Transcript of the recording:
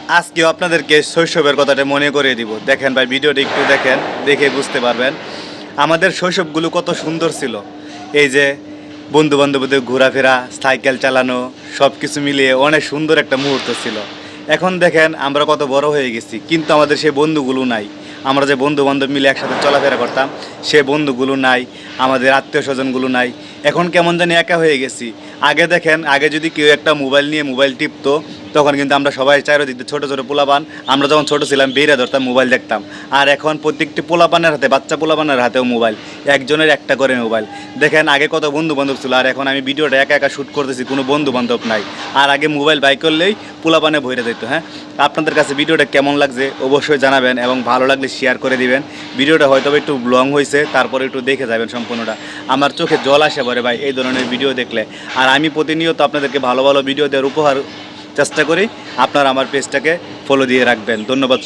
আজকেও আপনাদেরকে শৈশবের কথাটা মনে করিয়ে দিব। দেখেন ভাই, ভিডিওটা একটু দেখেন, দেখে বুঝতে পারবেন আমাদের শৈশবগুলো কত সুন্দর ছিল। এই যে বন্ধু বান্ধবদের ঘোরাফেরা, সাইকেল চালানো, সব কিছু মিলিয়ে অনেক সুন্দর একটা মুহূর্ত ছিল। এখন দেখেন আমরা কত বড় হয়ে গেছি, কিন্তু আমাদের সেই বন্ধুগুলো নাই। আমরা যে বন্ধু বান্ধব মিলে একসাথে চলাফেরা করতাম, সে বন্ধুগুলো নাই, আমাদের আত্মীয় স্বজনগুলো নাই। এখন কেমন জানি একা হয়ে গেছি। আগে দেখেন, আগে যদি কেউ একটা মোবাইল নিয়ে মোবাইল টিপতো, তখন কিন্তু আমরা সবাই চারিদিকে ছোটো ছোটো পোলাপান, আমরা যখন ছোটো ছিলাম বেরিয়ে ধরতাম, মোবাইল দেখতাম। আর এখন প্রত্যেকটি পোলাপানের হাতে, বাচ্চা পোলাপানের হাতেও মোবাইল, একজনের একটা করে মোবাইল। দেখেন আগে কত বন্ধু বান্ধব ছিল, আর এখন আমি ভিডিওটা একা একা শ্যুট করতেছি, কোনো বন্ধু বান্ধব নাই। আর আগে মোবাইল বাই করলেই পোলাপানে ভরে দিত। হ্যাঁ, আপনাদের কাছে ভিডিওটা কেমন লাগছে অবশ্যই জানাবেন, এবং ভালো লাগলে শেয়ার করে দিবেন। ভিডিওটা হয়তো একটু লং হয়েছে, তারপরে একটু দেখে যাবেন সম্পূর্ণটা। আমার চোখে জল আসে পড়ে ভাই এই ধরনের ভিডিও দেখলে। আর আমি প্রতিনিয়ত আপনাদেরকে ভালো ভালো ভিডিও দেওয়ার উপহার চেষ্টা করি। আপনারা আমার পেজটাকে ফলো দিয়ে রাখবেন। ধন্যবাদ।